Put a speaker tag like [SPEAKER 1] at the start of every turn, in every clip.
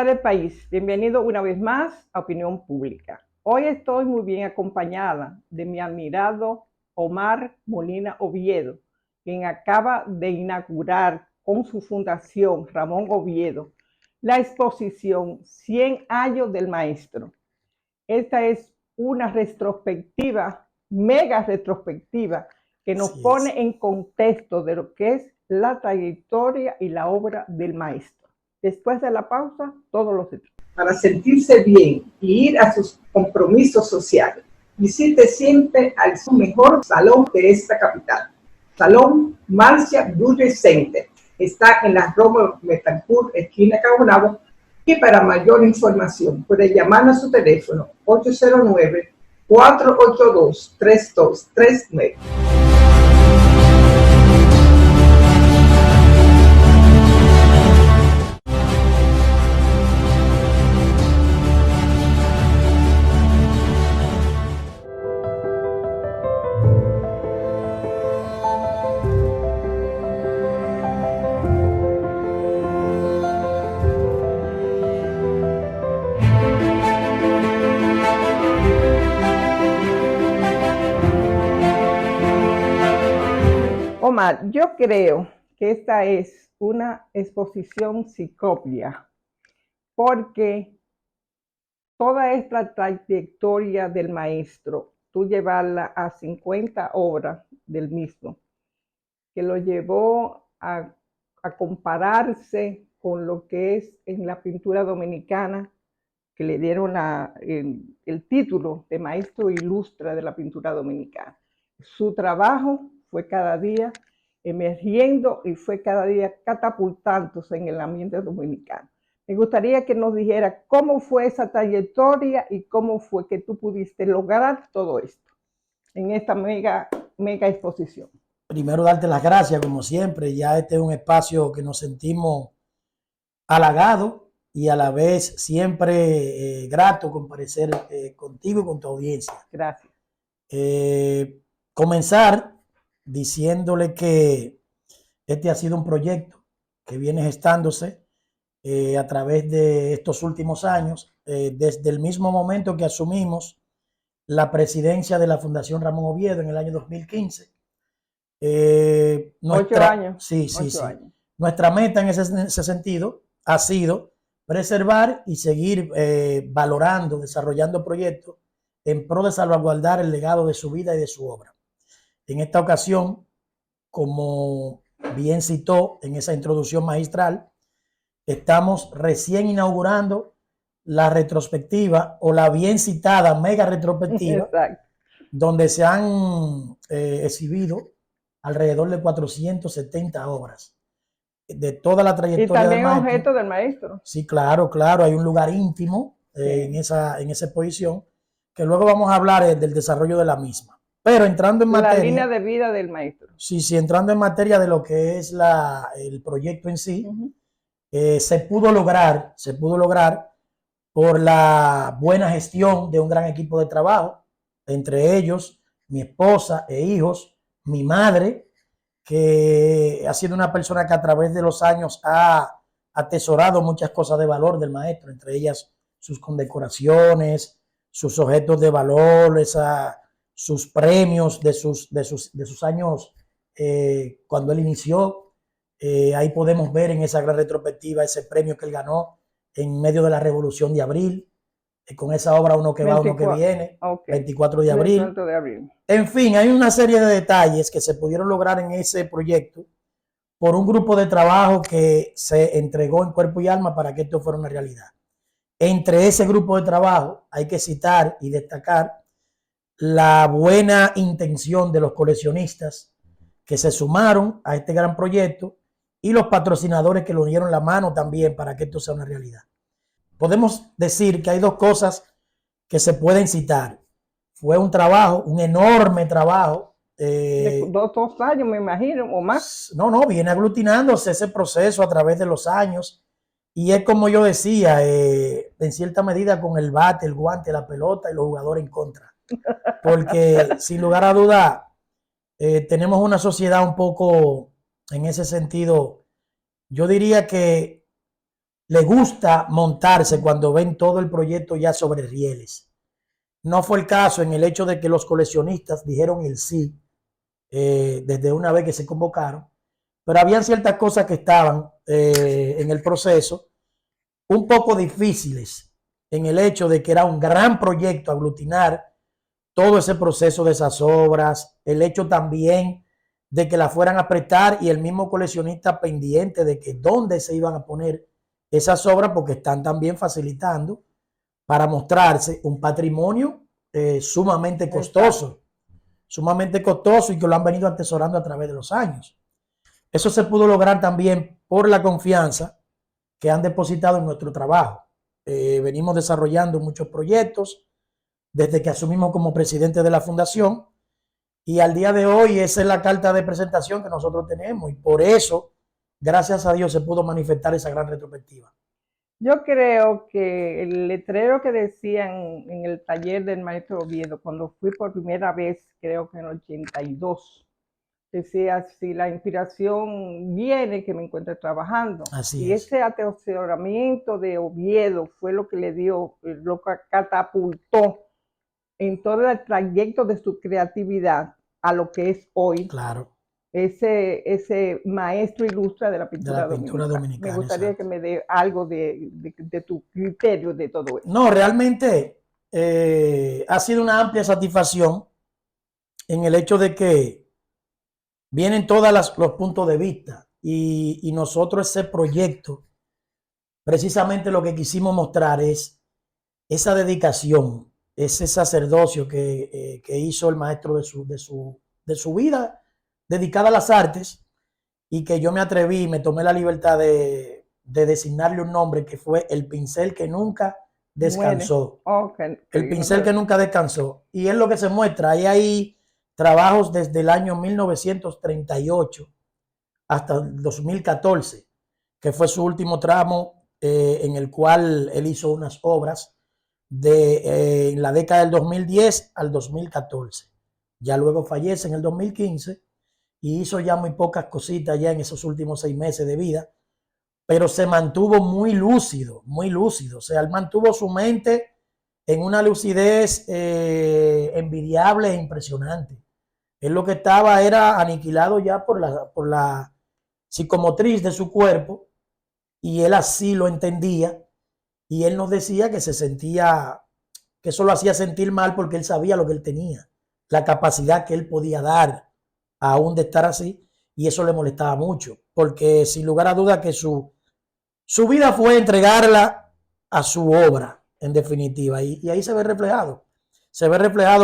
[SPEAKER 1] del país, bienvenido una vez más a Opinión Pública. Hoy estoy muy bien acompañada de mi admirado Omar Molina Oviedo, quien acaba de inaugurar con su fundación Ramón Oviedo la exposición 100 años del maestro. Esta es una retrospectiva, mega retrospectiva, que nos pone en contexto de lo que es la trayectoria y la obra del maestro. Después de la pausa, todos los detalles. Para sentirse bien y ir a sus compromisos sociales, visite siempre al mejor salón de esta capital. Salón Marcia Beauty Center. Está en la Rómulo Betancourt, esquina Cabonabo. Y para mayor información, puede llamar a su teléfono 809-482-3239. Omar, yo creo que esta es una exposición ciclópea, porque toda esta trayectoria del maestro, tú llevarla a 50 obras del mismo, que lo llevó a compararse con lo que es en la pintura dominicana, que le dieron el título de maestro ilustre de la pintura dominicana. Su trabajo fue cada día emergiendo y fue cada día catapultándose en el ambiente dominicano. Me gustaría que nos dijera cómo fue esa trayectoria y cómo fue que tú pudiste lograr todo esto en esta mega exposición.
[SPEAKER 2] Primero, darte las gracias, como siempre. Ya este es un espacio que nos sentimos halagados y a la vez siempre grato comparecer contigo y con tu audiencia.
[SPEAKER 1] Gracias.
[SPEAKER 2] Comenzar diciéndole que este ha sido un proyecto que viene gestándose a través de estos últimos años, desde el mismo momento que asumimos la presidencia de la Fundación Ramón Oviedo en el año 2015.
[SPEAKER 1] 8 años.
[SPEAKER 2] Sí. Nuestra meta en ese sentido ha sido preservar y seguir valorando, desarrollando proyectos en pro de salvaguardar el legado de su vida y de su obra. En esta ocasión, como bien citó en esa introducción magistral, estamos recién inaugurando la retrospectiva o la bien citada mega retrospectiva.
[SPEAKER 1] Exacto.
[SPEAKER 2] Donde se han exhibido alrededor de 470 obras de toda la trayectoria
[SPEAKER 1] del maestro. Y también objetos
[SPEAKER 2] del maestro. Sí, claro, hay un lugar íntimo en esa exposición que luego vamos a hablar del desarrollo de la misma. Pero entrando en materia...
[SPEAKER 1] La línea de vida del maestro.
[SPEAKER 2] Sí, entrando en materia de lo que es el proyecto en sí, se pudo lograr por la buena gestión de un gran equipo de trabajo, entre ellos mi esposa e hijos, mi madre, que ha sido una persona que a través de los años ha atesorado muchas cosas de valor del maestro, entre ellas sus condecoraciones, sus objetos de valor, sus premios de sus años cuando él inició. Ahí podemos ver en esa gran retrospectiva ese premio que él ganó en medio de la Revolución de Abril, con esa obra Uno que 24, va, uno que viene, 24 de abril. En fin, hay una serie de detalles que se pudieron lograr en ese proyecto por un grupo de trabajo que se entregó en cuerpo y alma para que esto fuera una realidad. Entre ese grupo de trabajo hay que citar y destacar la buena intención de los coleccionistas que se sumaron a este gran proyecto y los patrocinadores que le unieron la mano también para que esto sea una realidad. Podemos decir que hay dos cosas que se pueden citar. Fue un trabajo, un enorme trabajo.
[SPEAKER 1] De 2 años, me imagino, o más.
[SPEAKER 2] No, viene aglutinándose ese proceso a través de los años. Y es como yo decía, en cierta medida con el bate, el guante, la pelota y los jugadores en contra. Porque sin lugar a duda, tenemos una sociedad un poco, en ese sentido, yo diría que le gusta montarse cuando ven todo el proyecto ya sobre rieles. No fue el caso en el hecho de que los coleccionistas dijeron el sí desde una vez que se convocaron, pero habían ciertas cosas que estaban en el proceso un poco difíciles en el hecho de que era un gran proyecto aglutinar todo ese proceso de esas obras, el hecho también de que la fueran a prestar y el mismo coleccionista pendiente de que dónde se iban a poner esas obras, porque están también facilitando para mostrarse un patrimonio sumamente costoso y que lo han venido atesorando a través de los años. Eso se pudo lograr también por la confianza que han depositado en nuestro trabajo. Venimos desarrollando muchos proyectos desde que asumimos como presidente de la fundación y al día de hoy esa es la carta de presentación que nosotros tenemos y por eso, gracias a Dios, se pudo manifestar esa gran retrospectiva.
[SPEAKER 1] Yo creo que el letrero que decían en el taller del maestro Oviedo, cuando fui por primera vez, creo que en el 82, decía, si la inspiración viene, que me encuentre trabajando.
[SPEAKER 2] Así
[SPEAKER 1] y
[SPEAKER 2] es.
[SPEAKER 1] Ese atesoramiento de Oviedo fue lo que le dio, lo que catapultó en todo el trayecto de su creatividad a lo que es hoy.
[SPEAKER 2] Claro.
[SPEAKER 1] Ese maestro ilustre de la pintura dominicana. Me gustaría
[SPEAKER 2] exacto.
[SPEAKER 1] que me dé algo de tu criterio de todo eso.
[SPEAKER 2] No, realmente ha sido una amplia satisfacción en el hecho de que vienen todos los puntos de vista y nosotros ese proyecto, precisamente lo que quisimos mostrar es esa dedicación, ese sacerdocio que hizo el maestro de su vida dedicada a las artes y que yo me atreví y me tomé la libertad de designarle un nombre que fue el pincel que nunca descansó. El pincel que nunca descansó. Y es lo que se muestra. Ahí hay trabajos desde el año 1938 hasta el 2014, que fue su último tramo en el cual él hizo unas obras en la década del 2010 al 2014. Ya luego fallece en el 2015 y hizo ya muy pocas cositas ya en esos últimos 6 meses de vida, pero se mantuvo muy lúcido, o sea, él mantuvo su mente en una lucidez envidiable e impresionante. Él lo que estaba era aniquilado ya por la psicomotriz de su cuerpo y él así lo entendía y él nos decía que se sentía, que eso lo hacía sentir mal porque él sabía lo que él tenía, la capacidad que él podía dar aún de estar así y eso le molestaba mucho porque sin lugar a duda que su vida fue entregarla a su obra en definitiva y ahí se ve reflejado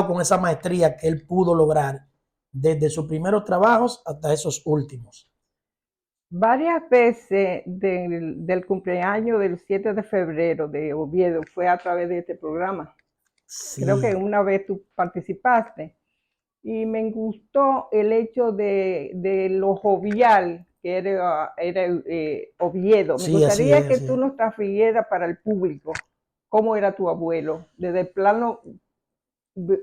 [SPEAKER 2] con esa maestría que él pudo lograr desde sus primeros trabajos hasta esos últimos.
[SPEAKER 1] Varias veces del cumpleaños del 7 de febrero de Oviedo fue a través de este programa. Sí. Creo que una vez tú participaste y me gustó el hecho de lo jovial que era Oviedo. Me gustaría que tú nos transfirieras para el público cómo era tu abuelo, desde el plano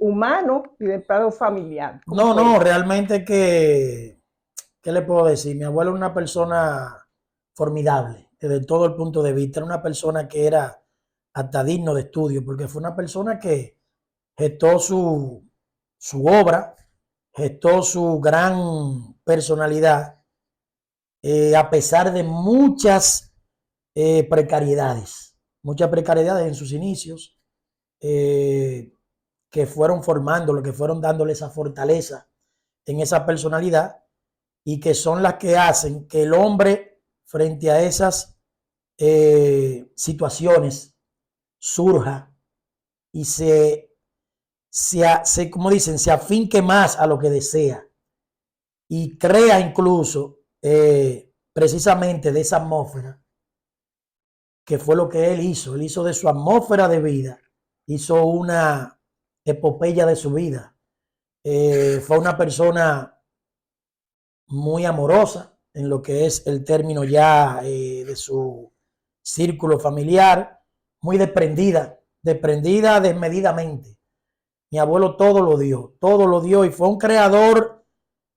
[SPEAKER 1] humano y del plano familiar.
[SPEAKER 2] No, realmente ¿qué le puedo decir? Mi abuelo era una persona formidable desde todo el punto de vista. Era una persona que era hasta digno de estudio, porque fue una persona que gestó su obra, gestó su gran personalidad, a pesar de muchas precariedades en sus inicios, que fueron formándolo, que fueron dándole esa fortaleza en esa personalidad y que son las que hacen que el hombre frente a esas situaciones surja y como dicen, se afinque más a lo que desea y crea incluso precisamente de esa atmósfera, que fue lo que él hizo de su atmósfera de vida, hizo una epopeya de su vida. Fue una persona muy amorosa en lo que es el término ya de su círculo familiar, muy desprendida desmedidamente. Mi abuelo todo lo dio y fue un creador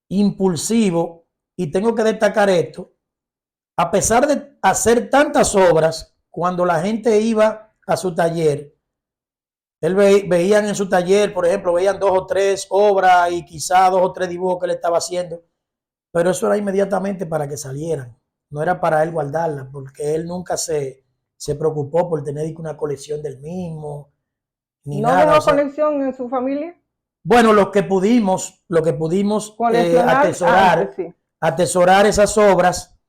[SPEAKER 2] impulsivo y tengo que destacar esto, a pesar de hacer tantas obras, cuando la gente iba a su taller, él veían en su taller, por ejemplo, veían 2 o 3 obras y quizá 2 o 3 dibujos que él estaba haciendo, pero eso era inmediatamente para que salieran, no era para él guardarlas, porque él nunca se preocupó por tener una colección del mismo, ni
[SPEAKER 1] ¿No
[SPEAKER 2] nada.
[SPEAKER 1] dejó
[SPEAKER 2] O sea,
[SPEAKER 1] colección en su familia?
[SPEAKER 2] bueno, lo que pudimos
[SPEAKER 1] Coleccionar antes, sí.
[SPEAKER 2] atesorar esas obras,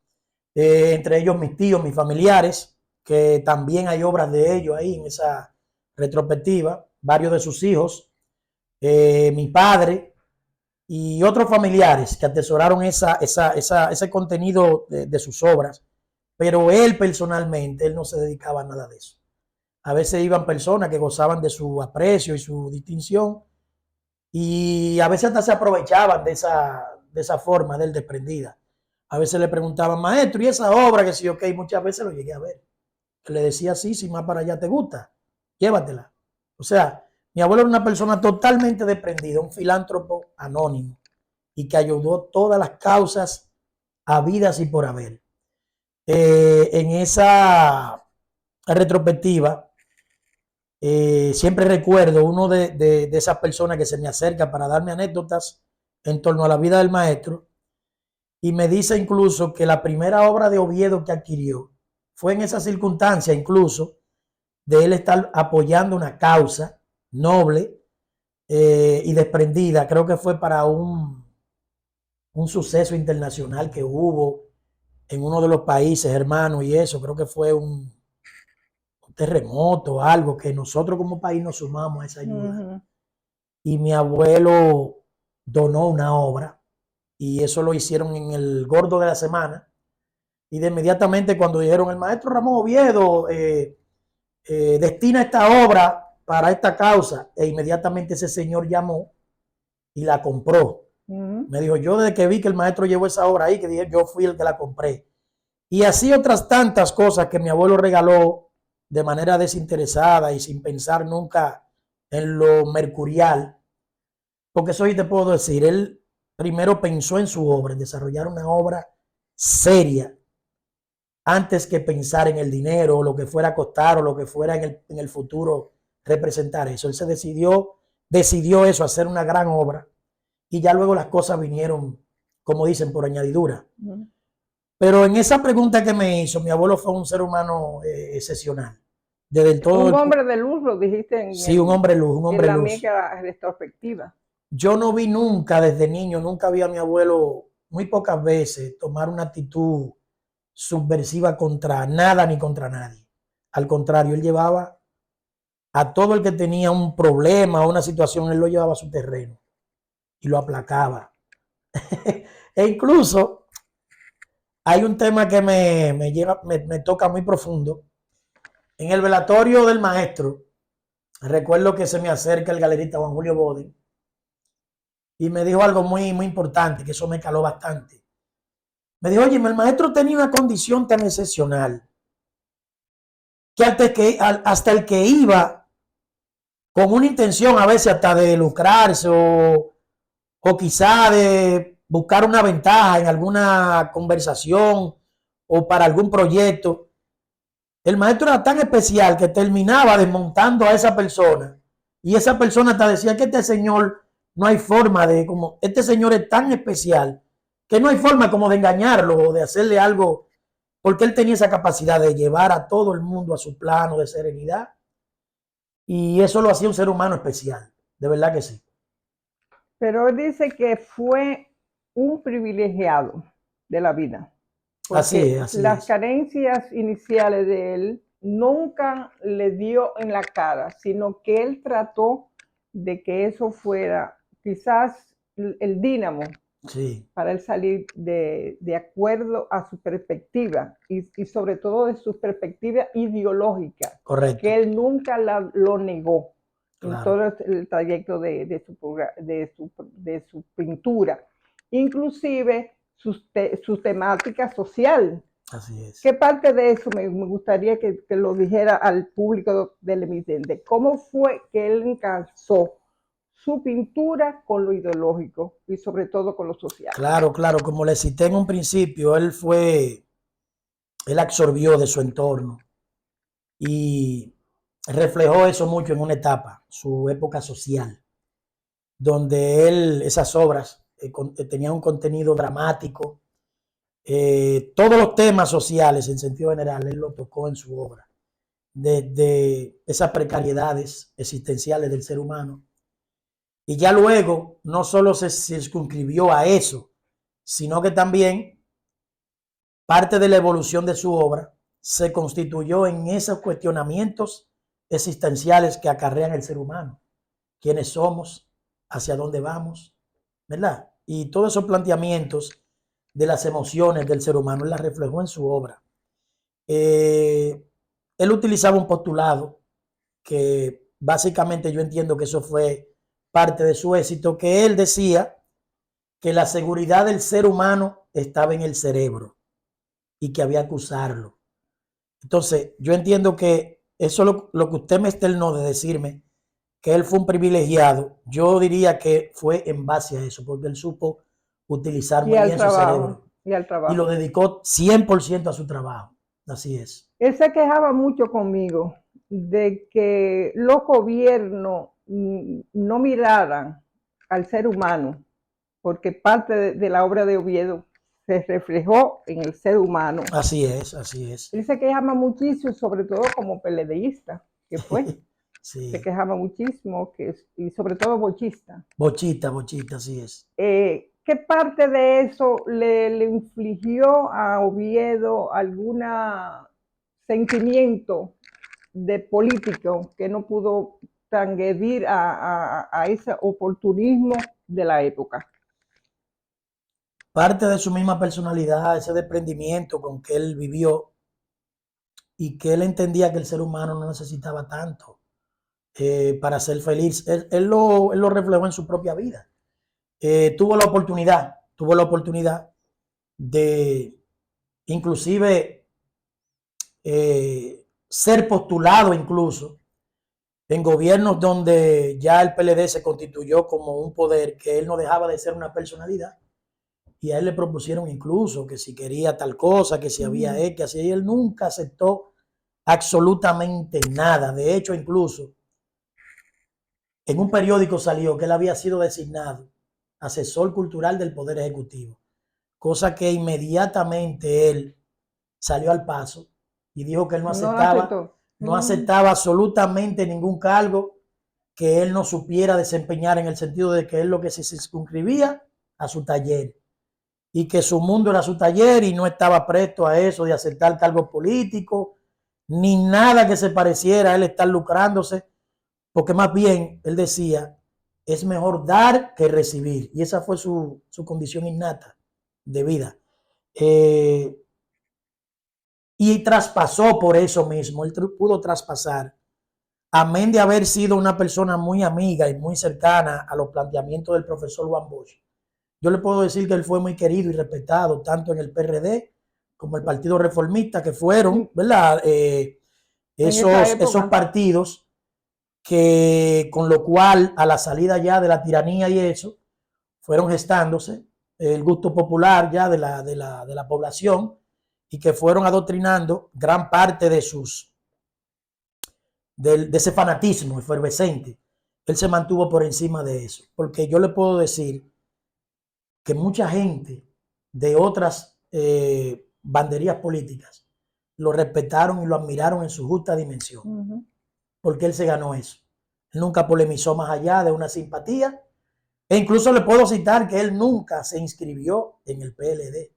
[SPEAKER 2] entre ellos mis tíos, mis familiares, que también hay obras de ellos ahí en esa retrospectiva, varios de sus hijos, mi padre y otros familiares que atesoraron ese contenido de sus obras, pero él personalmente, él no se dedicaba a nada de eso. A veces iban personas que gozaban de su aprecio y su distinción y a veces hasta se aprovechaban de esa forma de él desprendida. A veces le preguntaban, maestro, ¿y esa obra que sí, ok? Muchas veces lo llegué a ver. Que le decía, sí, si más para allá te gusta, llévatela. O sea, mi abuelo era una persona totalmente desprendida, un filántropo anónimo y que ayudó todas las causas habidas y por haber. En esa retrospectiva, siempre recuerdo uno de esas personas que se me acerca para darme anécdotas en torno a la vida del maestro y me dice incluso que la primera obra de Oviedo que adquirió fue en esa circunstancia incluso de él estar apoyando una causa noble y desprendida. Creo que fue para un suceso internacional que hubo en uno de los países hermanos y eso. Creo que fue un terremoto, algo que nosotros como país nos sumamos a esa ayuda. Y mi abuelo donó una obra y eso lo hicieron en el Gordo de la Semana. Y de inmediatamente cuando dijeron el maestro Ramón Oviedo destina esta obra para esta causa, e inmediatamente ese señor llamó y la compró. Me dijo, yo desde que vi que el maestro llevó esa obra ahí, que dije, yo fui el que la compré. Y así otras tantas cosas que mi abuelo regaló de manera desinteresada y sin pensar nunca en lo mercurial. Porque eso sí te puedo decir, él primero pensó en su obra, en desarrollar una obra seria, antes que pensar en el dinero o lo que fuera a costar o lo que fuera en el futuro representar eso. Él se decidió eso, hacer una gran obra y ya luego las cosas vinieron, como dicen, por añadidura. Pero en esa pregunta que me hizo, mi abuelo fue un ser humano excepcional. Desde todo
[SPEAKER 1] un hombre de luz, lo dijiste.
[SPEAKER 2] Sí, un hombre luz, un hombre
[SPEAKER 1] en la
[SPEAKER 2] luz.
[SPEAKER 1] mega retrospectiva.
[SPEAKER 2] Yo no vi nunca desde niño, nunca vi a mi abuelo, muy pocas veces, tomar una actitud subversiva contra nada ni contra nadie. Al contrario, él llevaba a todo el que tenía un problema o una situación, él lo llevaba a su terreno y lo aplacaba. E incluso hay un tema que me toca muy profundo. En el velatorio del maestro, recuerdo que se me acerca el galerista Juan Julio Boden y me dijo algo muy, muy importante, que eso me caló bastante. Me dijo, oye, el maestro tenía una condición tan excepcional que hasta el que iba con una intención a veces hasta de lucrarse o quizá de buscar una ventaja en alguna conversación o para algún proyecto, el maestro era tan especial que terminaba desmontando a esa persona y esa persona te decía que este señor no hay forma de, como este señor es tan especial que no hay forma como de engañarlo o de hacerle algo, porque él tenía esa capacidad de llevar a todo el mundo a su plano de serenidad y eso lo hacía un ser humano especial, de verdad que sí.
[SPEAKER 1] Pero él dice que fue un privilegiado de la vida.
[SPEAKER 2] Así es.
[SPEAKER 1] Las carencias iniciales de él nunca le dio en la cara, sino que él trató de que eso fuera quizás el dínamo para él salir de acuerdo a su perspectiva y sobre todo de su perspectiva ideológica.
[SPEAKER 2] Correcto.
[SPEAKER 1] Que él nunca lo negó. Claro. En todo el trayecto de su pintura. Inclusive sus temáticas sociales.
[SPEAKER 2] Así es.
[SPEAKER 1] ¿Qué parte de eso me gustaría que lo dijera al público televidente? ¿Cómo fue que él encauzó su pintura con lo ideológico y sobre todo con lo social?
[SPEAKER 2] Claro, claro, como le cité en un principio, él absorbió de su entorno. y reflejó eso mucho en una etapa, su época social, donde él, esas obras tenían un contenido dramático. Todos los temas sociales en sentido general él lo tocó en su obra, de esas precariedades existenciales del ser humano. Y ya luego no solo se circunscribió a eso, sino que también parte de la evolución de su obra se constituyó en esos cuestionamientos existenciales que acarrean el ser humano. ¿Quiénes somos? ¿Hacia dónde vamos? ¿Verdad? Y todos esos planteamientos de las emociones del ser humano él las reflejó en su obra. Él utilizaba un postulado que básicamente yo entiendo que eso fue parte de su éxito, que él decía que la seguridad del ser humano estaba en el cerebro y que había que usarlo. Entonces, yo entiendo que eso lo que usted me externó de decirme que él fue un privilegiado, yo diría que fue en base a eso, porque él supo utilizar muy bien su cerebro y lo dedicó 100% a su trabajo. Así es.
[SPEAKER 1] Él se quejaba mucho conmigo de que los gobiernos no miraran al ser humano, porque parte de la obra de Oviedo se reflejó en el ser humano.
[SPEAKER 2] Así es, así es.
[SPEAKER 1] Él se quejaba muchísimo, sobre todo como peledeísta, que fue. Sí. Se quejaba muchísimo, y sobre todo bochista.
[SPEAKER 2] Bochita, así es.
[SPEAKER 1] ¿Qué parte de eso le infligió a Oviedo algún sentimiento de político que no pudo transgredir a ese oportunismo de la época?
[SPEAKER 2] Parte de su misma personalidad, ese desprendimiento con que él vivió y que él entendía que el ser humano no necesitaba tanto para ser feliz. Él lo reflejó en su propia vida. Tuvo la oportunidad de inclusive ser postulado incluso en gobiernos donde ya el PLD se constituyó como un poder, que él no dejaba de ser una personalidad. Y a él le propusieron incluso que si quería tal cosa, que si había que hacer, y él nunca aceptó absolutamente nada. De hecho, incluso en un periódico salió que él había sido designado asesor cultural del Poder Ejecutivo, cosa que inmediatamente él salió al paso y dijo que él no aceptaba absolutamente ningún cargo que él no supiera desempeñar, en el sentido de que él lo que se circunscribía a su taller, y que su mundo era su taller y no estaba presto a eso de aceptar cargos políticos ni nada que se pareciera a él estar lucrándose, porque más bien él decía, es mejor dar que recibir, y esa fue su condición innata de vida. Y traspasó por eso mismo, él pudo traspasar, amén de haber sido una persona muy amiga y muy cercana a los planteamientos del profesor Juan Bosch. Yo le puedo decir que él fue muy querido y respetado tanto en el PRD como el Partido Reformista, que fueron, ¿verdad? Esos partidos que, con lo cual, a la salida ya de la tiranía y eso, fueron gestándose el gusto popular ya de la población, y que fueron adoctrinando gran parte de ese fanatismo efervescente. Él se mantuvo por encima de eso, porque yo le puedo decir que mucha gente de otras banderías políticas lo respetaron y lo admiraron en su justa dimensión, porque él se ganó eso. Él nunca polemizó más allá de una simpatía, e incluso le puedo citar que él nunca se inscribió en el PLD.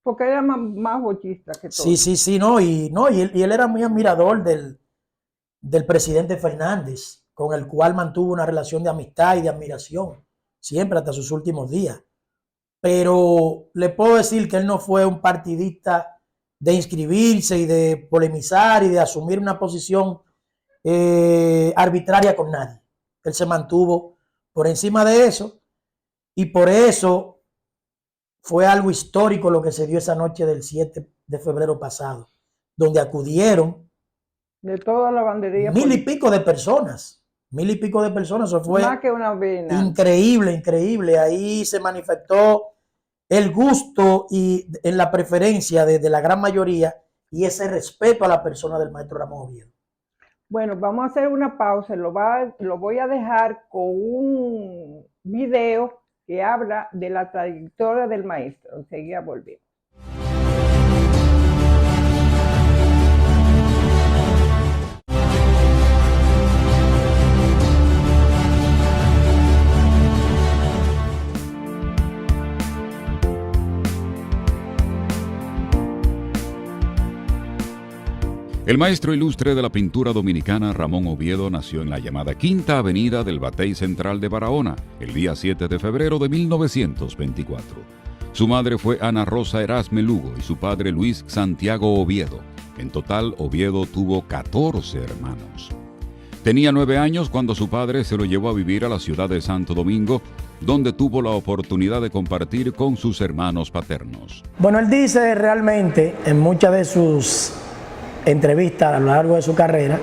[SPEAKER 1] Porque era más bochista que todo.
[SPEAKER 2] Sí, y él era muy admirador del presidente Fernández, con el cual mantuvo una relación de amistad y de admiración, siempre hasta sus últimos días. Pero le puedo decir que él no fue un partidista de inscribirse y de polemizar y de asumir una posición arbitraria con nadie. Él se mantuvo por encima de eso, y por eso fue algo histórico lo que se dio esa noche del 7 de febrero pasado, donde acudieron
[SPEAKER 1] de toda la bandería
[SPEAKER 2] mil y pico de personas. Eso fue
[SPEAKER 1] más que una vena.
[SPEAKER 2] Increíble. Ahí se manifestó el gusto y en la preferencia de la gran mayoría y ese respeto a la persona del maestro Ramón Oviedo.
[SPEAKER 1] Bueno, vamos a hacer una pausa. Lo voy a dejar con un video que habla de la trayectoria del maestro. Enseguida volvemos.
[SPEAKER 3] El maestro ilustre de la pintura dominicana Ramón Oviedo nació en la llamada Quinta Avenida del Batey Central de Barahona el día 7 de febrero de 1924. Su madre fue Ana Rosa Erasme Lugo y su padre Luis Santiago Oviedo. En total, Oviedo tuvo 14 hermanos. Tenía 9 años cuando su padre se lo llevó a vivir a la ciudad de Santo Domingo, donde tuvo la oportunidad de compartir con sus hermanos paternos.
[SPEAKER 2] Bueno, él dice realmente en muchas de sus entrevistas a lo largo de su carrera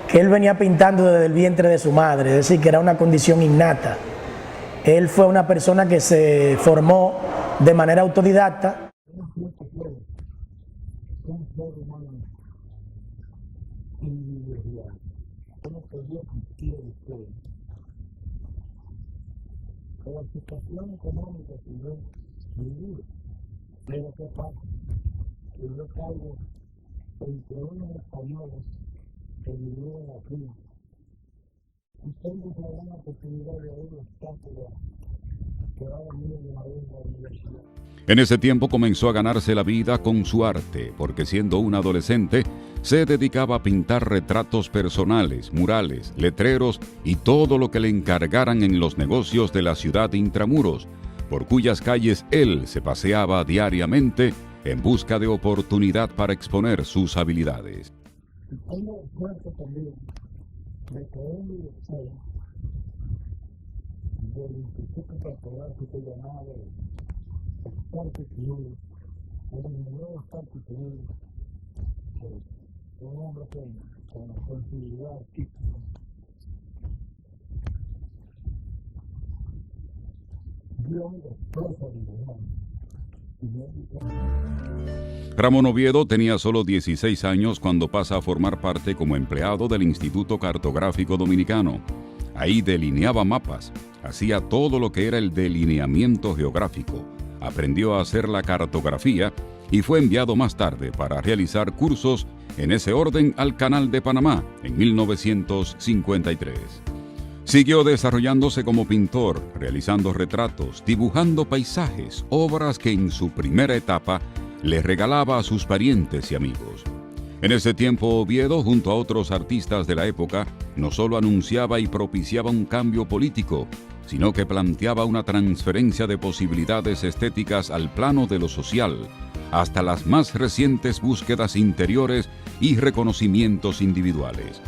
[SPEAKER 2] que él venía pintando desde el vientre de su madre, es decir, que era una condición innata. Él fue una persona que se formó de manera autodidacta.
[SPEAKER 4] Entre unos españoles que vivieron aquí y tengo una gran oportunidad de oír los cátedras que va a venir de la universidad.
[SPEAKER 3] En ese tiempo comenzó a ganarse la vida con su arte, porque siendo un adolescente se dedicaba a pintar retratos personales, murales, letreros y todo lo que le encargaran en los negocios de la ciudad de Intramuros, por cuyas calles él se paseaba diariamente en busca de oportunidad para exponer sus habilidades.
[SPEAKER 4] Y tengo suerte también de que él del Instituto Cartográfico llamado Estarte Civil, el nuevo Estarte Civil, un hombre con sensibilidad artística. Dio un desprecio original.
[SPEAKER 3] Ramón Oviedo tenía solo 16 años cuando pasa a formar parte como empleado del Instituto Cartográfico Dominicano. Ahí delineaba mapas, hacía todo lo que era el delineamiento geográfico, aprendió a hacer la cartografía y fue enviado más tarde para realizar cursos en ese orden al Canal de Panamá en 1953. Siguió desarrollándose como pintor, realizando retratos, dibujando paisajes, obras que en su primera etapa le regalaba a sus parientes y amigos. En ese tiempo, Oviedo, junto a otros artistas de la época, no solo anunciaba y propiciaba un cambio político, sino que planteaba una transferencia de posibilidades estéticas al plano de lo social, hasta las más recientes búsquedas interiores y reconocimientos individuales.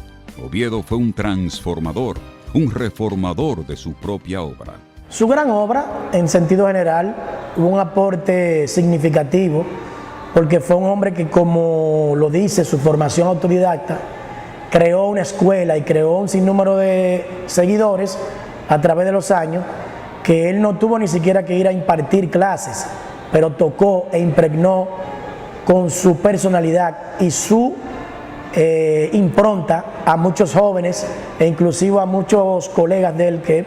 [SPEAKER 3] Oviedo fue un transformador, un reformador de su propia obra.
[SPEAKER 2] Su gran obra, en sentido general, hubo un aporte significativo, porque fue un hombre que, como lo dice su formación autodidacta, creó una escuela y creó un sinnúmero de seguidores a través de los años, que él no tuvo ni siquiera que ir a impartir clases, pero tocó e impregnó con su personalidad y su impronta a muchos jóvenes e inclusive a muchos colegas de él que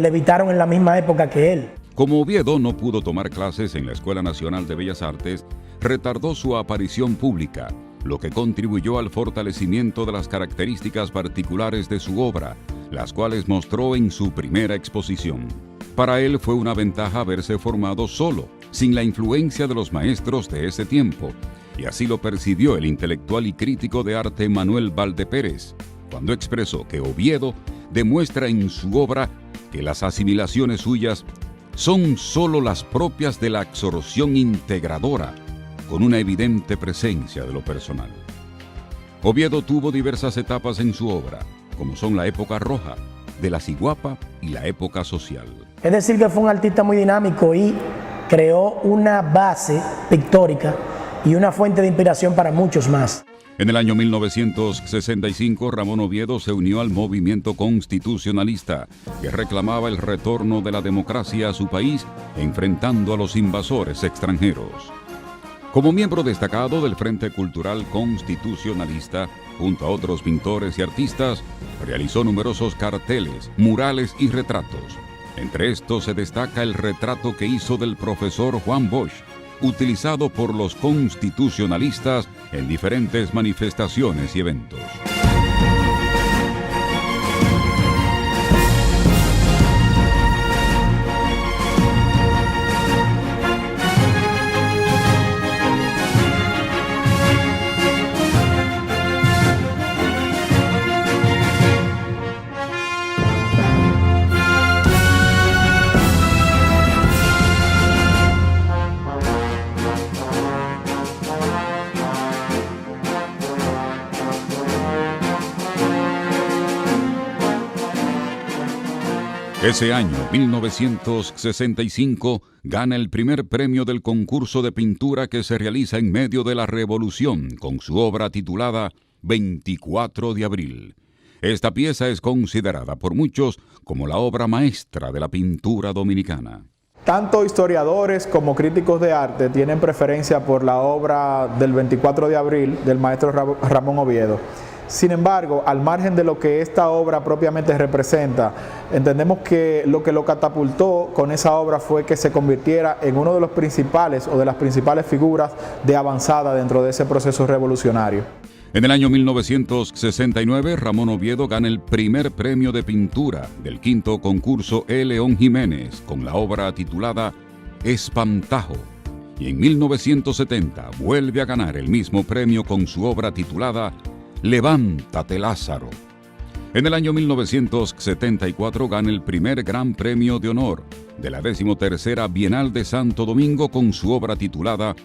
[SPEAKER 2] levitaron en la misma época que él.
[SPEAKER 3] Como Oviedo no pudo tomar clases en la Escuela Nacional de Bellas Artes, retardó su aparición pública, lo que contribuyó al fortalecimiento de las características particulares de su obra, las cuales mostró en su primera exposición. Para él fue una ventaja haberse formado solo, sin la influencia de los maestros de ese tiempo, y así lo percibió el intelectual y crítico de arte Manuel Valdepérez, cuando expresó que Oviedo demuestra en su obra que las asimilaciones suyas son solo las propias de la absorción integradora, con una evidente presencia de lo personal. Oviedo tuvo diversas etapas en su obra, como son la época roja, de la ciguapa y la época social.
[SPEAKER 2] Es decir, que fue un artista muy dinámico y creó una base pictórica y una fuente de inspiración para muchos más.
[SPEAKER 3] En el año 1965, Ramón Oviedo se unió al movimiento constitucionalista que reclamaba el retorno de la democracia a su país, enfrentando a los invasores extranjeros. Como miembro destacado del Frente Cultural Constitucionalista, junto a otros pintores y artistas, realizó numerosos carteles, murales y retratos. Entre estos se destaca el retrato que hizo del profesor Juan Bosch, utilizado por los constitucionalistas en diferentes manifestaciones y eventos. Ese año, 1965, gana el primer premio del concurso de pintura que se realiza en medio de la Revolución, con su obra titulada 24 de abril. Esta pieza es considerada por muchos como la obra maestra de la pintura dominicana.
[SPEAKER 5] Tanto historiadores como críticos de arte tienen preferencia por la obra del 24 de abril del maestro Ramón Oviedo. Sin embargo, al margen de lo que esta obra propiamente representa, entendemos que lo catapultó con esa obra fue que se convirtiera en uno de los principales o de las principales figuras de avanzada dentro de ese proceso revolucionario.
[SPEAKER 3] En el año 1969, Ramón Oviedo gana el primer premio de pintura del quinto concurso E. León Jiménez con la obra titulada Espantajo. Y en 1970 vuelve a ganar el mismo premio con su obra titulada Levántate, Lázaro. En el año 1974 gana el primer Gran Premio de Honor de la 13ª Bienal de Santo Domingo con su obra titulada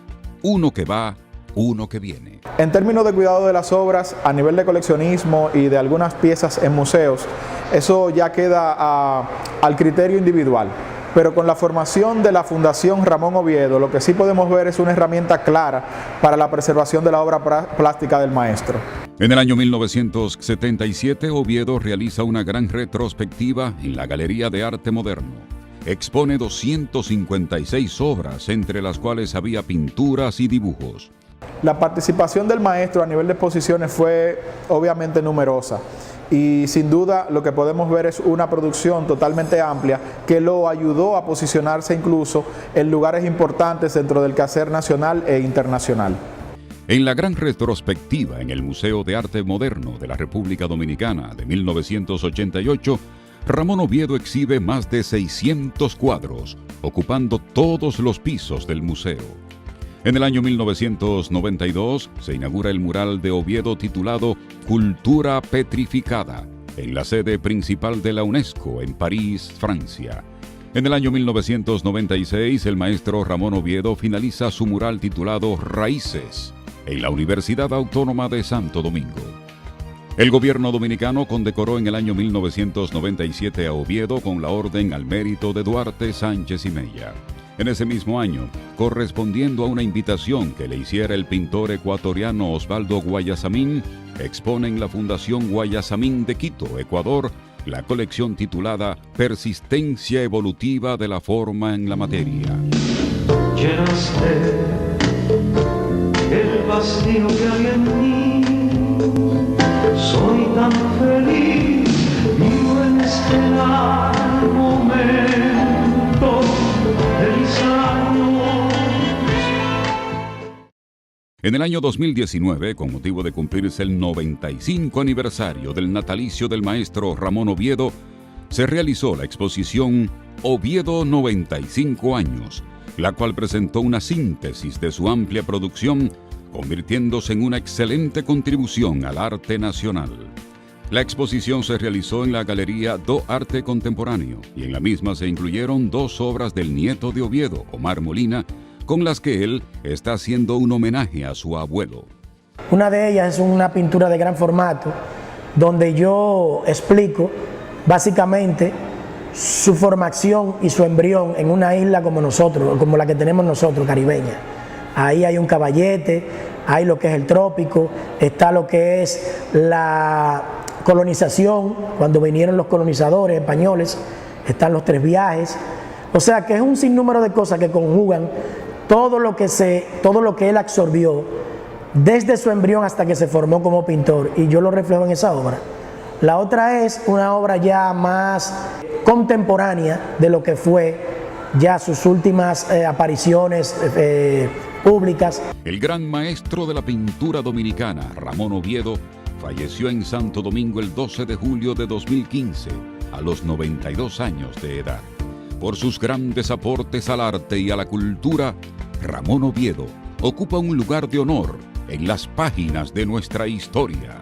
[SPEAKER 3] Uno que va, uno que viene.
[SPEAKER 5] En términos de cuidado de las obras, a nivel de coleccionismo y de algunas piezas en museos, eso ya queda al criterio individual. Pero con la formación de la Fundación Ramón Oviedo, lo que sí podemos ver es una herramienta clara para la preservación de la obra plástica del maestro.
[SPEAKER 3] En el año 1977, Oviedo realiza una gran retrospectiva en la Galería de Arte Moderno. Expone 256 obras, entre las cuales había pinturas y dibujos.
[SPEAKER 5] La participación del maestro a nivel de exposiciones fue obviamente numerosa. Y sin duda lo que podemos ver es una producción totalmente amplia que lo ayudó a posicionarse incluso en lugares importantes dentro del quehacer nacional e internacional.
[SPEAKER 3] En la gran retrospectiva en el Museo de Arte Moderno de la República Dominicana de 1988, Ramón Oviedo exhibe más de 600 cuadros, ocupando todos los pisos del museo. En el año 1992 se inaugura el mural de Oviedo titulado Cultura Petrificada, en la sede principal de la UNESCO en París, Francia. En el año 1996 el maestro Ramón Oviedo finaliza su mural titulado Raíces, en la Universidad Autónoma de Santo Domingo. El gobierno dominicano condecoró en el año 1997 a Oviedo con la Orden al Mérito de Duarte Sánchez y Mella. En ese mismo año, correspondiendo a una invitación que le hiciera el pintor ecuatoriano Osvaldo Guayasamín, expone en la Fundación Guayasamín de Quito, Ecuador, la colección titulada Persistencia evolutiva de la forma en la materia.
[SPEAKER 6] Llenaste el vacío que hay en mí, soy tan feliz, vivo en este momento de mis años.
[SPEAKER 3] En el año 2019, con motivo de cumplirse el 95 aniversario del natalicio del maestro Ramón Oviedo, se realizó la exposición Oviedo 95 años, la cual presentó una síntesis de su amplia producción, convirtiéndose en una excelente contribución al arte nacional. La exposición se realizó en la Galería do Arte Contemporáneo y en la misma se incluyeron 2 obras del nieto de Oviedo, Omar Molina, con las que él está haciendo un homenaje a su abuelo.
[SPEAKER 2] Una de ellas es una pintura de gran formato, donde yo explico básicamente su formación y su embrión en una isla como nosotros, como la que tenemos nosotros, caribeña. Ahí hay un caballete, hay lo que es el trópico, está lo que es la colonización, cuando vinieron los colonizadores españoles, están los 3 viajes. O sea que es un sinnúmero de cosas que conjugan todo lo que él absorbió desde su embrión hasta que se formó como pintor, y yo lo reflejo en esa obra. La otra es una obra ya más contemporánea de lo que fue ya sus últimas apariciones públicas.
[SPEAKER 3] El gran maestro de la pintura dominicana, Ramón Oviedo, falleció en Santo Domingo el 12 de julio de 2015, a los 92 años de edad. Por sus grandes aportes al arte y a la cultura, Ramón Oviedo ocupa un lugar de honor en las páginas de nuestra historia.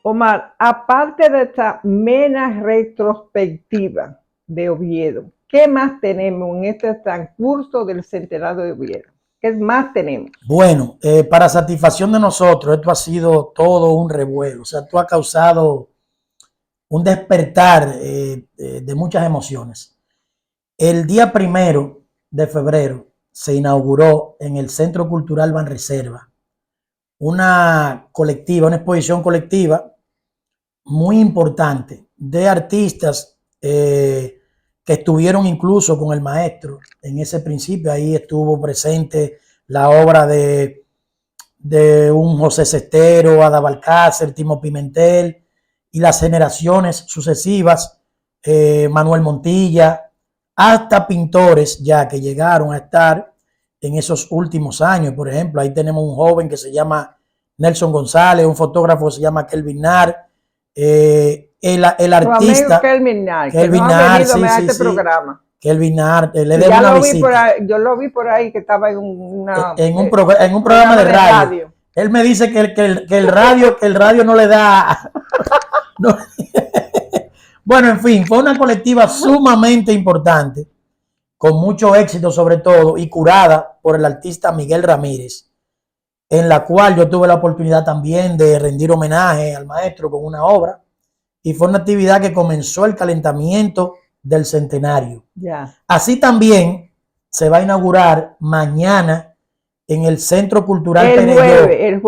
[SPEAKER 1] Omar, aparte de esta mera retrospectiva de Oviedo, ¿qué más tenemos en este transcurso del centenario de Oviedo? ¿Qué más tenemos?
[SPEAKER 2] Bueno, para satisfacción de nosotros, esto ha sido todo un revuelo. O sea, esto ha causado un despertar de muchas emociones. El día 1 de febrero se inauguró en el Centro Cultural Banreserva una exposición colectiva muy importante de artistas que estuvieron incluso con el maestro en ese principio. Ahí estuvo presente la obra de un José Cestero, Ada Balcácer, Timo Pimentel y las generaciones sucesivas, Manuel Montilla, hasta pintores ya que llegaron a estar en esos últimos años. Por ejemplo, ahí tenemos un joven que se llama Nelson González, un fotógrafo que se llama Kelvin Nar, el artista
[SPEAKER 1] Kelvin Nar,
[SPEAKER 2] sí,
[SPEAKER 1] este programa.
[SPEAKER 2] Kelvin Nar, le debo una visita.
[SPEAKER 1] Yo lo vi por ahí que estaba en
[SPEAKER 2] un programa de radio. Él me dice que el radio no le da. No. Bueno, en fin, fue una colectiva sumamente importante, con mucho éxito sobre todo, y curada por el artista Miguel Ramírez, en la cual yo tuve la oportunidad también de rendir homenaje al maestro con una obra, y fue una actividad que comenzó el calentamiento del centenario.
[SPEAKER 1] Yeah.
[SPEAKER 2] Así también se va a inaugurar mañana en el Centro Cultural
[SPEAKER 1] El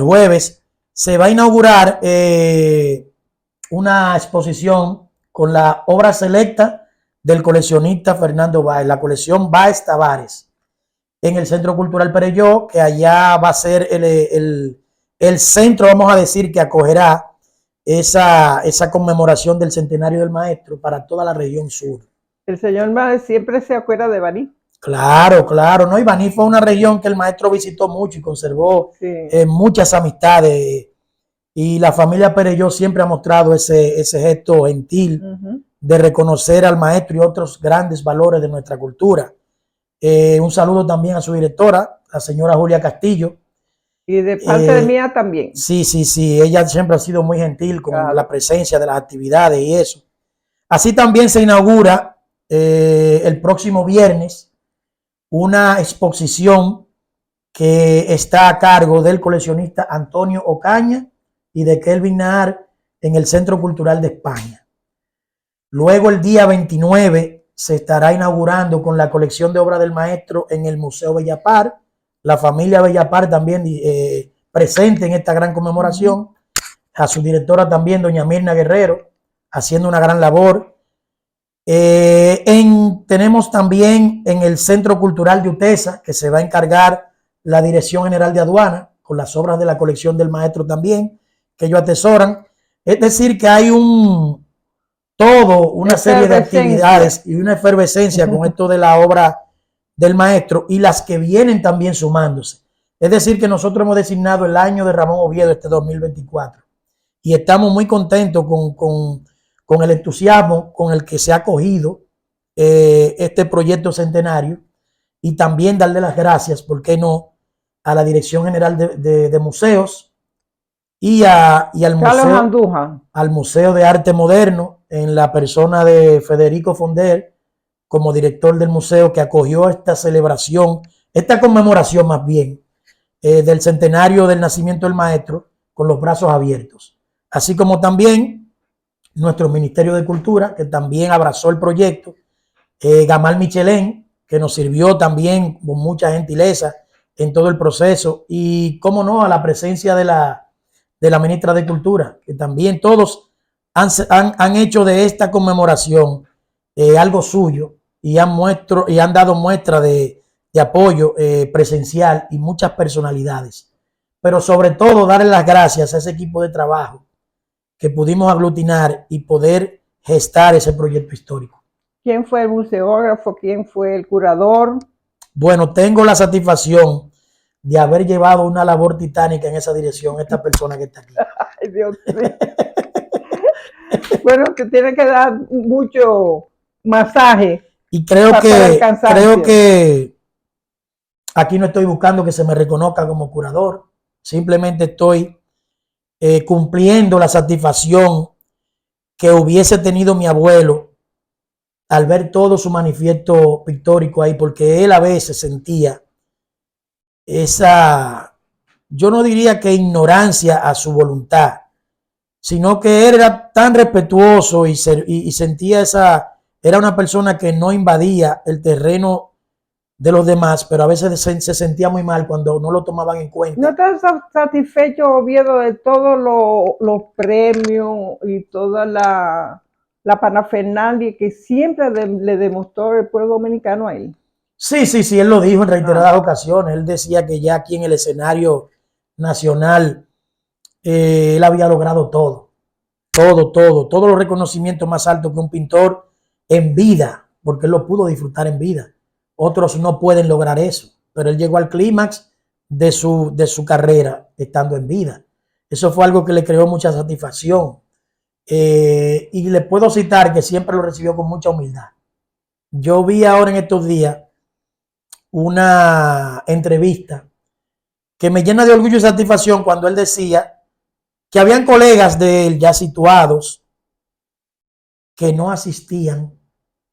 [SPEAKER 2] jueves se va a inaugurar una exposición con la obra selecta del coleccionista Fernando Báez, la colección Báez Tavares, en el Centro Cultural Perelló, que allá va a ser el centro, vamos a decir, que acogerá esa conmemoración del centenario del maestro para toda la región sur.
[SPEAKER 1] El señor Báez siempre se acuerda de Baní.
[SPEAKER 2] Claro, ¿no? Y Baní fue una región que el maestro visitó mucho y conservó muchas amistades, y la familia Perelló siempre ha mostrado ese gesto gentil de reconocer al maestro y otros grandes valores de nuestra cultura. Un saludo también a su directora, la señora Julia Castillo.
[SPEAKER 1] Y de parte de mía también.
[SPEAKER 2] Sí, ella siempre ha sido muy gentil con la presencia de las actividades y eso. Así también se inaugura el próximo viernes una exposición que está a cargo del coleccionista Antonio Ocaña y de Kelvin Nar en el Centro Cultural de España. Luego el día 29 se estará inaugurando con la colección de obras del maestro en el Museo Bellapar, la familia Bellapar también presente en esta gran conmemoración, a su directora también, doña Mirna Guerrero, haciendo una gran labor. Tenemos también en el Centro Cultural de Utesa, que se va a encargar la Dirección General de Aduana, con las obras de la colección del maestro también, que ellos atesoran. Es decir, que hay una serie de actividades y una efervescencia con esto de la obra del maestro, y las que vienen también sumándose. Es decir, que nosotros hemos designado el año de Ramón Oviedo este 2024, y estamos muy contentos con el entusiasmo con el que se ha acogido este proyecto centenario, y también darle las gracias, ¿por qué no?, a la Dirección General de Museos, y al
[SPEAKER 1] Carlos
[SPEAKER 2] museo,
[SPEAKER 1] Andújar.
[SPEAKER 2] al Museo de Arte Moderno, en la persona de Federico Fonder, como director del museo, que acogió esta celebración, esta conmemoración más bien, del centenario del nacimiento del maestro, con los brazos abiertos. Así como también nuestro Ministerio de Cultura, que también abrazó el proyecto, Gamal Michelén, que nos sirvió también con mucha gentileza en todo el proceso, y cómo no, a la presencia de la ministra de Cultura, que también todos han hecho de esta conmemoración algo suyo y han dado muestra de apoyo presencial y muchas personalidades. Pero sobre todo darle las gracias a ese equipo de trabajo que pudimos aglutinar y poder gestar ese proyecto histórico.
[SPEAKER 1] ¿Quién fue el museógrafo? ¿Quién fue el curador?
[SPEAKER 2] Bueno, tengo la satisfacción de haber llevado una labor titánica en esa dirección esta persona que está aquí.
[SPEAKER 1] Ay, Dios mío. Bueno, te tiene que dar mucho masaje.
[SPEAKER 2] Y creo que aquí no estoy buscando que se me reconozca como curador, simplemente estoy cumpliendo la satisfacción que hubiese tenido mi abuelo al ver todo su manifiesto pictórico ahí, porque él a veces sentía esa, yo no diría que ignorancia a su voluntad, sino que él era tan respetuoso y sentía era una persona que no invadía el terreno de los demás, pero a veces se sentía muy mal cuando no lo tomaban en cuenta.
[SPEAKER 1] ¿No estás satisfecho, Oviedo, de todos los premios y toda la parafernalia que siempre le demostró el pueblo dominicano a él?
[SPEAKER 2] Sí, él lo dijo en reiteradas ocasiones. Él decía que ya aquí en el escenario nacional él había logrado todos los reconocimientos más altos que un pintor en vida, porque él lo pudo disfrutar en vida. Otros no pueden lograr eso, pero él llegó al clímax de su carrera estando en vida. Eso fue algo que le creó mucha satisfacción. Y le puedo citar que siempre lo recibió con mucha humildad. Yo vi ahora en estos días una entrevista que me llena de orgullo y satisfacción cuando él decía que habían colegas de él ya situados que no asistían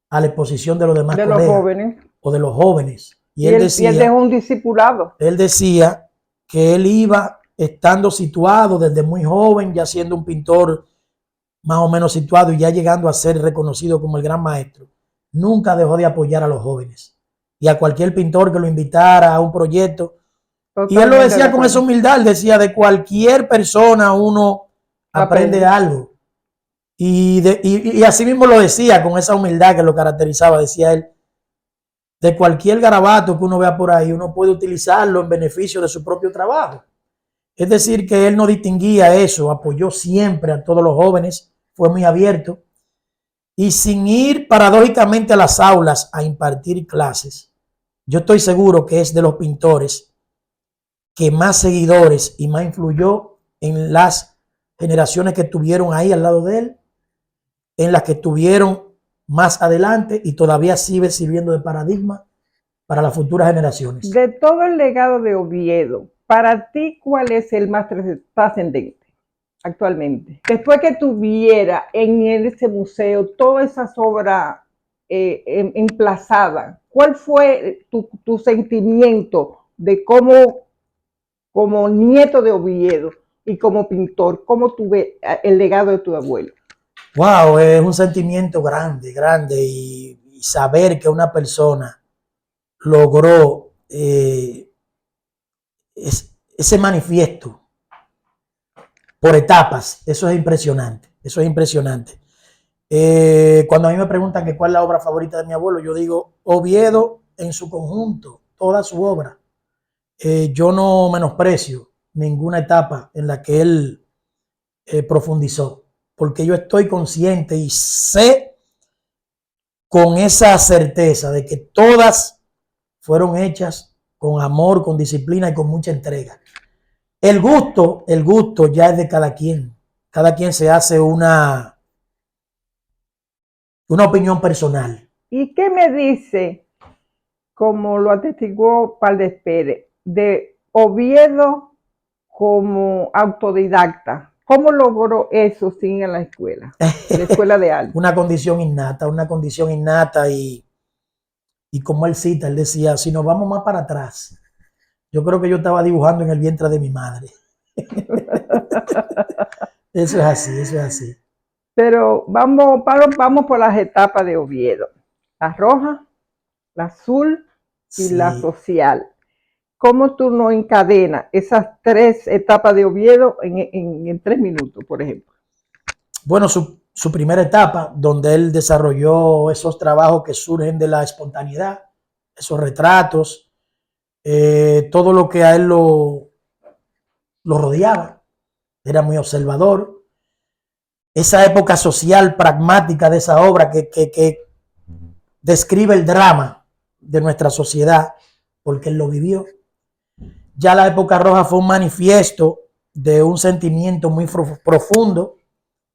[SPEAKER 2] a la exposición de los demás colegas,
[SPEAKER 1] los jóvenes
[SPEAKER 2] o de los jóvenes.
[SPEAKER 1] Y él dejó un discipulado.
[SPEAKER 2] Él decía que él iba estando situado desde muy joven, ya siendo un pintor más o menos situado y ya llegando a ser reconocido como el gran maestro. Nunca dejó de apoyar a los jóvenes y a cualquier pintor que lo invitara a un proyecto. Totalmente. Y él lo decía con esa humildad, él decía, de cualquier persona uno aprende algo. Y así mismo lo decía con esa humildad que lo caracterizaba, decía él, de cualquier garabato que uno vea por ahí, uno puede utilizarlo en beneficio de su propio trabajo. Es decir, que él no distinguía eso, apoyó siempre a todos los jóvenes, fue muy abierto. Y sin ir paradójicamente a las aulas a impartir clases, yo estoy seguro que es de los pintores que más seguidores y más influyó en las generaciones que estuvieron ahí al lado de él, en las que estuvieron más adelante y todavía sigue sirviendo de paradigma para las futuras generaciones.
[SPEAKER 1] De todo el legado de Oviedo, para ti, ¿cuál es el más trascendente actualmente? Después que tuviera en ese museo todas esas obras emplazadas, ¿cuál fue tu sentimiento de como nieto de Oviedo y como pintor, cómo tú ves el legado de tu abuelo?
[SPEAKER 2] Wow, es un sentimiento grande y saber que una persona logró ese manifiesto por etapas, eso es impresionante, cuando a mí me preguntan que cuál es la obra favorita de mi abuelo, yo digo Oviedo en su conjunto, toda su obra. Yo no menosprecio ninguna etapa en la que él profundizó, porque yo estoy consciente y sé con esa certeza de que todas fueron hechas con amor, con disciplina y con mucha entrega. El gusto ya es de cada quien. Cada quien se hace una opinión personal.
[SPEAKER 1] ¿Y qué me dice, como lo atestiguó Valdés Pérez, de Oviedo como autodidacta. ¿Cómo logró eso sin ir a la escuela de arte?
[SPEAKER 2] Una condición innata y como él cita, él decía, si nos vamos más para atrás, yo creo que yo estaba dibujando en el vientre de mi madre. Eso es así, eso es así.
[SPEAKER 1] Pero vamos por las etapas de Oviedo. La roja, la azul y
[SPEAKER 2] Sí.
[SPEAKER 1] la social. ¿Cómo tú no encadenas esas 3 etapas de Oviedo en 3 minutos, por ejemplo?
[SPEAKER 2] Bueno, su primera etapa, donde él desarrolló esos trabajos que surgen de la espontaneidad, esos retratos, todo lo que a él lo rodeaba, era muy observador. Esa época social pragmática de esa obra que describe el drama de nuestra sociedad, porque él lo vivió. Ya la época roja fue un manifiesto de un sentimiento muy profundo,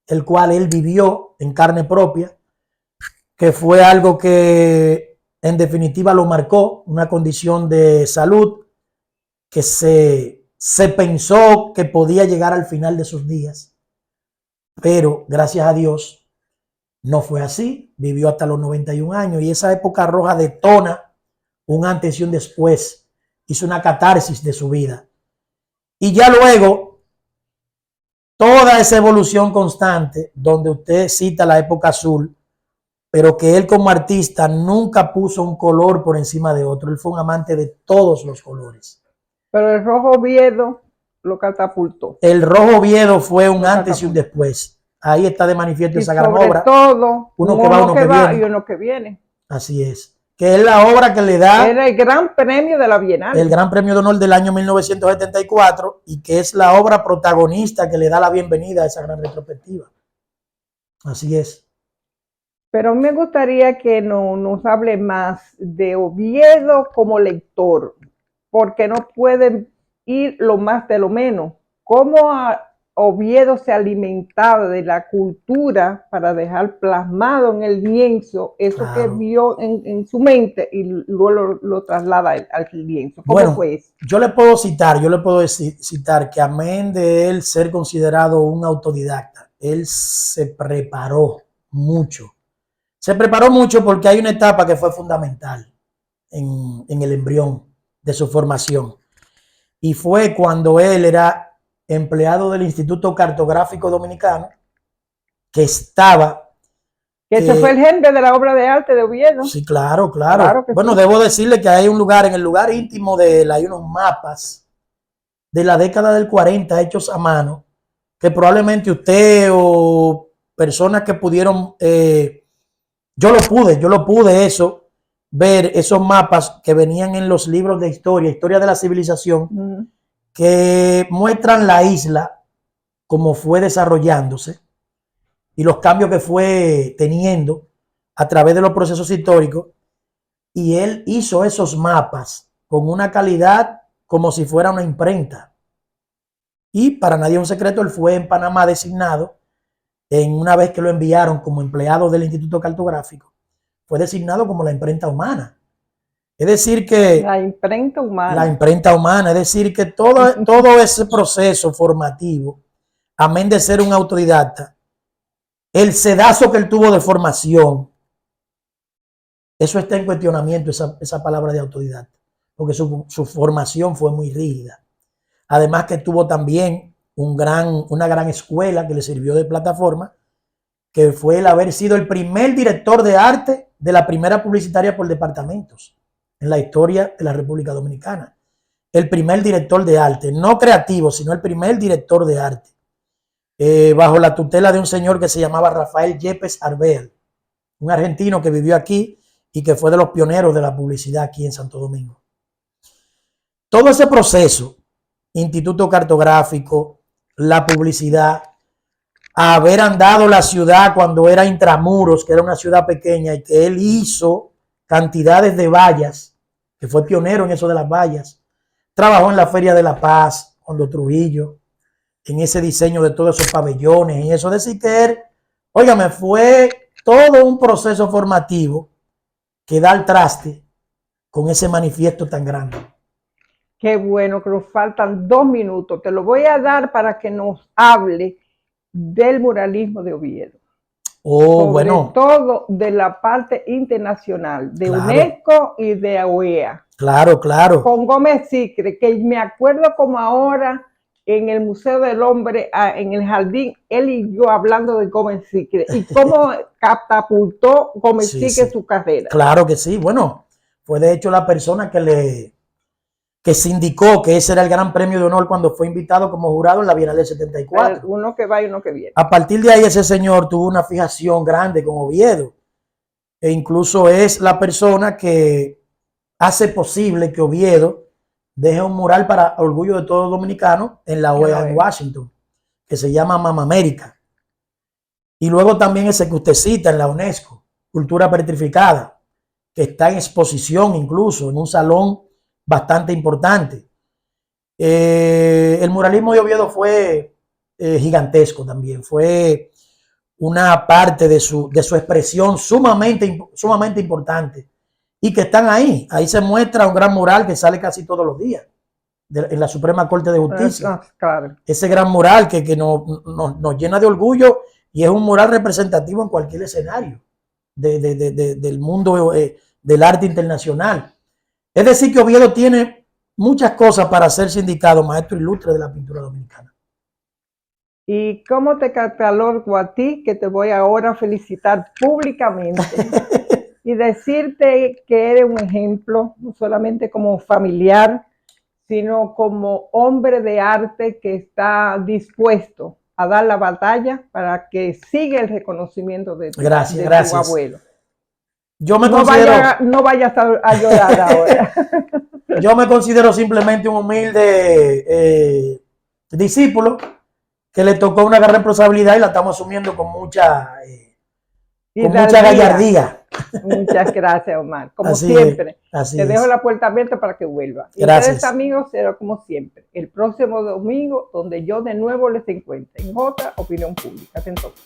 [SPEAKER 2] el cual él vivió en carne propia, que fue algo que en definitiva lo marcó, una condición de salud que se pensó que podía llegar al final de sus días, pero gracias a Dios no fue así, vivió hasta los 91 años y esa época roja detona un antes y un después, hizo una catarsis de su vida. Y ya luego, toda esa evolución constante, donde usted cita la época azul, pero que él como artista nunca puso un color por encima de otro, él fue un amante de todos los colores.
[SPEAKER 1] Pero el rojo Oviedo lo catapultó.
[SPEAKER 2] El rojo Oviedo fue un antes y un después. Ahí está de manifiesto esa gran obra.
[SPEAKER 1] Sobre todo,
[SPEAKER 2] uno que va, uno que viene.
[SPEAKER 1] Y uno que viene.
[SPEAKER 2] Así es. Que es la obra que le da...
[SPEAKER 1] Era el gran premio de la Bienal.
[SPEAKER 2] El gran premio de honor del año 1974 y que es la obra protagonista que le da la bienvenida a esa gran retrospectiva. Así es.
[SPEAKER 1] Pero me gustaría que nos hable más de Oviedo como lector, porque no pueden ir lo más de lo menos. ¿Cómo Oviedo se alimentaba de la cultura para dejar plasmado en el lienzo eso
[SPEAKER 2] Claro.
[SPEAKER 1] que vio en su mente y luego lo traslada al lienzo? ¿Cómo
[SPEAKER 2] bueno,
[SPEAKER 1] fue eso?
[SPEAKER 2] Yo le puedo citar que amén de él ser considerado un autodidacta, él se preparó mucho. Se preparó mucho porque hay una etapa que fue fundamental en el embrión de su formación. Y fue cuando él era empleado del Instituto Cartográfico Dominicano, que estaba...
[SPEAKER 1] Ese fue el germen de la obra de arte de Oviedo.
[SPEAKER 2] Sí, claro. Bueno, sí. Debo decirle que hay un lugar, en el lugar íntimo de él, hay unos mapas de la década del 40 hechos a mano, que probablemente usted o personas que pudieron... yo lo pude ver esos mapas que venían en los libros de historia de la civilización, que muestran la isla como fue desarrollándose y los cambios que fue teniendo a través de los procesos históricos. Y él hizo esos mapas con una calidad como si fuera una imprenta. Y para nadie es un secreto, él fue en Panamá designado, una vez que lo enviaron como empleado del Instituto Cartográfico, fue designado como la imprenta humana. Es decir que...
[SPEAKER 1] La imprenta humana.
[SPEAKER 2] La imprenta humana, es decir que todo ese proceso formativo, amén de ser un autodidacta, el sedazo que él tuvo de formación, eso está en cuestionamiento, esa palabra de autodidacta, porque su formación fue muy rígida. Además que tuvo también una gran escuela que le sirvió de plataforma, que fue el haber sido el primer director de arte de la primera publicitaria por departamentos en la historia de la República Dominicana. El primer director de arte, no creativo, sino el primer director de arte, bajo la tutela de un señor que se llamaba Rafael Yepes Arbel, un argentino que vivió aquí y que fue de los pioneros de la publicidad aquí en Santo Domingo. Todo ese proceso, Instituto Cartográfico, la publicidad, haber andado la ciudad cuando era Intramuros, que era una ciudad pequeña, y que él hizo cantidades de vallas, que fue pionero en eso de las vallas. Trabajó en la Feria de la Paz, cuando Trujillo, en ese diseño de todos esos pabellones, y eso. Decir que él, óigame, fue todo un proceso formativo que da al traste con ese manifiesto tan grande.
[SPEAKER 1] Qué bueno que nos faltan 2 minutos. Te lo voy a dar para que nos hable del muralismo de Oviedo.
[SPEAKER 2] Oh,
[SPEAKER 1] Sobre
[SPEAKER 2] bueno.
[SPEAKER 1] todo de la parte internacional, de
[SPEAKER 2] Claro.
[SPEAKER 1] UNESCO y de OEA.
[SPEAKER 2] Claro, claro.
[SPEAKER 1] Con Gómez Sicre, que me acuerdo como ahora en el Museo del Hombre, en el jardín, él y yo hablando de Gómez Sicre y cómo catapultó Gómez
[SPEAKER 2] Sí,
[SPEAKER 1] Sicre
[SPEAKER 2] sí.
[SPEAKER 1] su carrera.
[SPEAKER 2] Claro que sí. Bueno, fue de hecho la persona que se indicó que ese era el gran premio de honor cuando fue invitado como jurado en la Bienal del 74.
[SPEAKER 1] Uno que va y uno que viene.
[SPEAKER 2] A partir de ahí ese señor tuvo una fijación grande con Oviedo e incluso es la persona que hace posible que Oviedo deje un mural para orgullo de todos los dominicanos en la OEA en Washington, que se llama Mama América. Y luego también ese que usted cita en la UNESCO, Cultura Petrificada, que está en exposición incluso en un salón bastante importante. El muralismo de Oviedo fue gigantesco también, fue una parte de su expresión sumamente importante y que están ahí. Ahí se muestra un gran mural que sale casi todos los días en la Suprema Corte de Justicia.
[SPEAKER 1] Claro.
[SPEAKER 2] Ese gran mural que nos llena de orgullo y es un mural representativo en cualquier escenario del mundo del arte internacional. Es decir, que Oviedo tiene muchas cosas para ser sindicado maestro ilustre de la pintura dominicana.
[SPEAKER 1] ¿Y cómo te catalogo a ti, que te voy ahora a felicitar públicamente y decirte que eres un ejemplo, no solamente como familiar, sino como hombre de arte que está dispuesto a dar la batalla para que siga el reconocimiento de tu abuelo?
[SPEAKER 2] Yo me considero,
[SPEAKER 1] no vayas a llorar ahora.
[SPEAKER 2] Yo me considero simplemente un humilde discípulo que le tocó una gran responsabilidad y la estamos asumiendo con mucha gallardía.
[SPEAKER 1] Muchas gracias, Omar. Como
[SPEAKER 2] así
[SPEAKER 1] siempre, te dejo
[SPEAKER 2] es.
[SPEAKER 1] la puerta abierta para que vuelva. Y
[SPEAKER 2] gracias.
[SPEAKER 1] ustedes, amigos, será como siempre, el próximo domingo, donde yo de nuevo les encuentre en otra opinión pública. Hasta entonces.